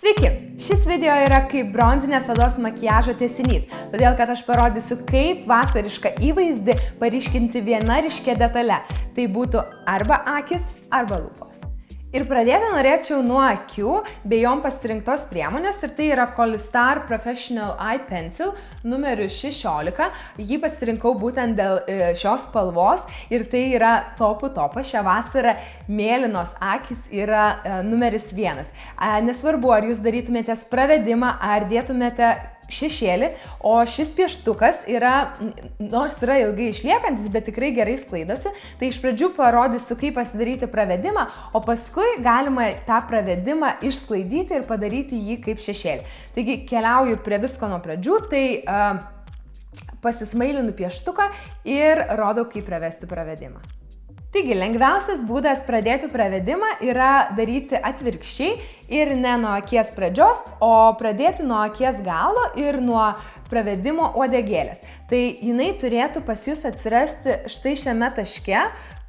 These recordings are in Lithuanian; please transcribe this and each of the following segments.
Sveiki! Šis video yra kaip bronzinės odos makiažo tęsinys, todėl kad aš parodysiu, kaip vasarišką įvaizdį paryškinti viena ryškia detale. Tai būtų arba akys, arba lūpos. Ir pradėti norėčiau nuo akių bei jom pasirinktos priemonės, ir tai yra Kolistar Professional Eye Pencil numeriu 16. Jį pasirinkau būtent dėl šios spalvos ir tai yra topų topas. Šią vasarą mėlynos akys yra numeris 1. Nesvarbu, ar jūs darytumėtės pravedimą, ar dėtumėte šešėlį, o šis pieštukas yra, nors yra ilgai išliekantis, bet tikrai gerai sklaidosi. Tai iš pradžių parodysiu, kaip pasidaryti pravedimą, o paskui galima tą pravedimą išsklaidyti ir padaryti jį kaip šešėlį. Taigi keliauju prie visko nuo pradžių, tai pasismailinu pieštuką ir rodau, kaip pravesti pravedimą. Taigi, lengviausias būdas pradėti pravedimą yra daryti atvirkščiai ir ne nuo akies pradžios, o pradėti nuo akies galo ir nuo pravedimo uodegėlės. Tai jinai turėtų pas jūs atsirasti štai šiame taške,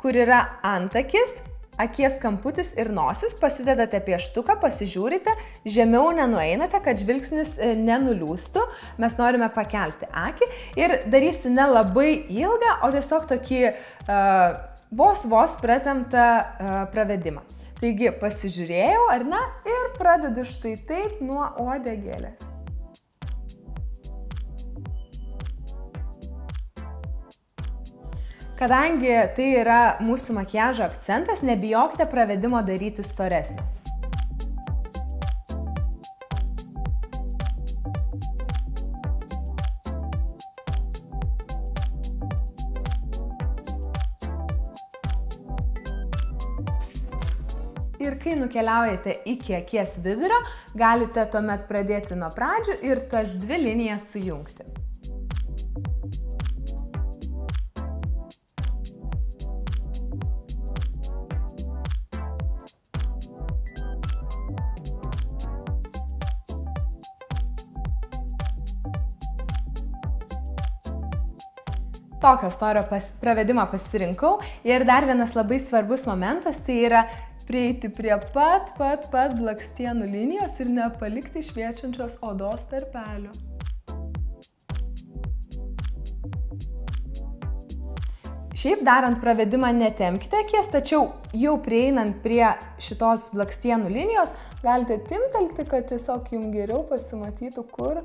kur yra antakis, akies kamputis ir nosis. Pasidedate pieštuką, pasižiūrite, žemiau nenueinate, kad žvilgsnis nenuliūstų. Mes norime pakelti akį ir darysiu ne labai ilgą, o tiesiog tokį vos pratemptą pravedimą. Taigi pasižiūrėjau, ar ne, ir pradedu štai taip nuo uodegėlės. Kadangi tai yra mūsų makiažo akcentas, nebijokite pravedimo daryti storesnį. Ir kai nukeliaujate iki akies vidurio, galite tuomet pradėti nuo pradžių ir tas dvi linijas sujungti. Tokio storio pravedimą pasirinkau ir dar vienas labai svarbus momentas, tai yra prieiti prie pat blakstienų linijos ir nepalikti šviečiančios odos tarpelio. Šiaip darant pravedimą netempkite akies, tačiau jau prieinant prie šitos blakstienų linijos galite timptelti, kad tiesiog jums geriau pasimatytų, kur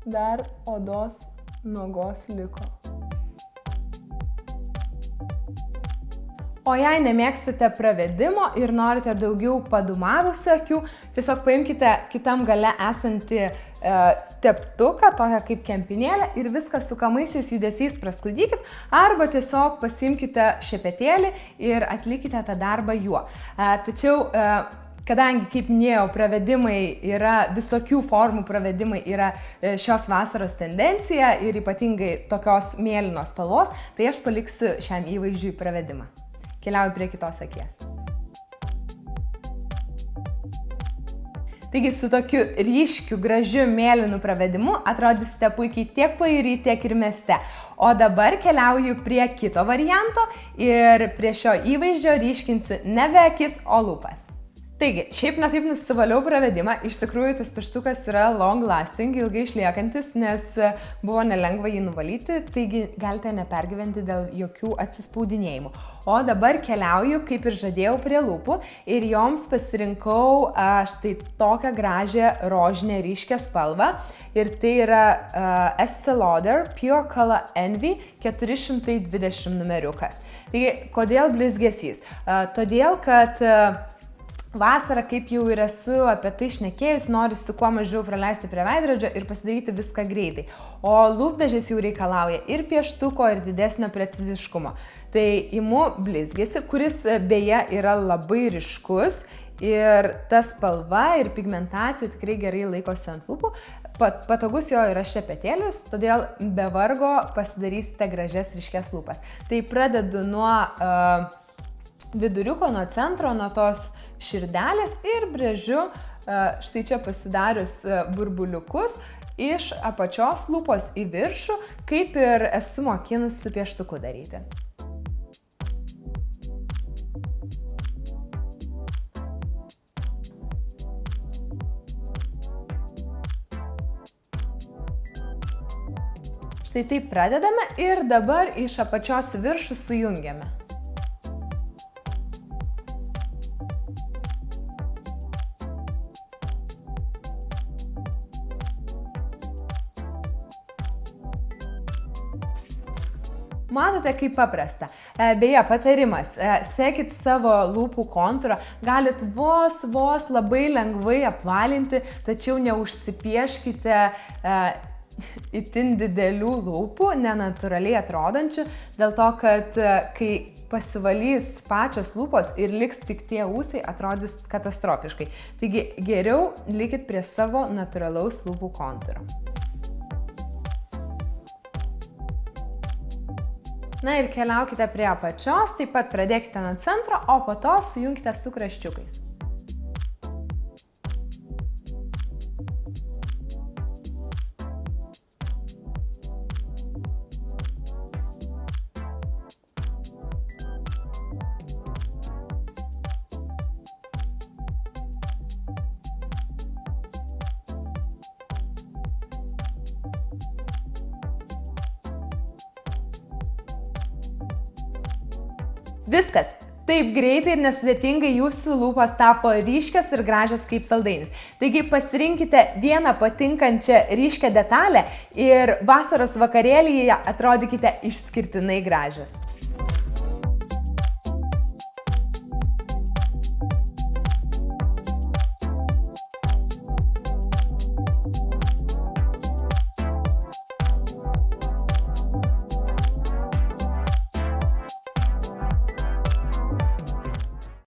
dar odos nuogos liko. O jei nemėgstate pravedimo ir norite daugiau padūmavusių akių, tiesiog paimkite kitam gale esantį teptuką, tokią kaip kempinėlę, ir viską sukamaisiais judesiais prasklaidykit, arba tiesiog pasimkite šepetėlį ir atlikite tą darbą juo. Tačiau, kadangi, kaip minėjau, pravedimai yra, visokių formų pravedimai yra šios vasaros tendencija ir ypatingai tokios mėlynos spalvos, tai aš paliksiu šiam įvaizdžiui pravedimą. Keliauju prie kitos akies. Taigi su tokiu ryškiu, gražiu, mėlynu pravedimu atrodysite puikiai tiek pajūry, tiek ir mieste. O dabar keliauju prie kito varianto ir prie šio įvaizdžio ryškinsiu nebe akis, o lūpas. Taigi, šiaip ne taip nusivaliau pravedimą, iš tikrųjų tas pieštukas yra long lasting, ilgai išliekantis, nes buvo nelengva jį nuvalyti, taigi galite nepergyventi dėl jokių atsispaudinėjimų. O dabar keliauju, kaip ir žadėjau, prie lūpų ir joms pasirinkau štai tokią gražią rožinę ryškę spalvą ir tai yra Estee Lauder Pure Color Envy 420 numeriukas. Taigi, kodėl blizgesys? Todėl, kad vasarą, kaip jau ir esu apie tai šnekėjus, norisi kuo mažiau praleisti prie veidrodžio ir pasidaryti viską greitai. O lūpdažis jau reikalauja ir pieštuko, ir didesnio preciziškumo. Tai imu blizgesį, kuris beje yra labai ryškus ir ta spalva ir pigmentacija tikrai gerai laikosi ant lūpų. Patogus jo yra šepetėlis, todėl be vargo pasidarysite gražias ryškes lūpas. Tai pradedu nuo viduriuko, nuo centro, nuo tos širdelės ir brėžiu štai čia pasidarius burbuliukus iš apačios lūpos į viršų, kaip ir esu mokinus su pieštuku daryti. Štai taip pradedame ir dabar iš apačios į viršų sujungiame. Matote, kaip paprasta. Beje, patarimas, sekit savo lūpų kontūrą, galit vos labai lengvai apvalinti, tačiau neužsipieškite itin didelių lūpų, nenatūraliai atrodančių, dėl to, kad kai pasivalys pačios lūpos ir liks tik tie ūsai, atrodys katastrofiškai. Taigi geriau likit prie savo natūralaus lūpų kontūro. Na ir keliaukite prie apačios, taip pat pradėkite nuo centro, o po to sujungkite su kraščiukais. Viskas. Taip greitai ir nesudėtingai jūsų lūpos tapo ryškios ir gražios kaip saldainis. Taigi pasirinkite vieną patinkančią ryškią detalę ir vasaros vakarėlyje atrodykite išskirtinai gražios.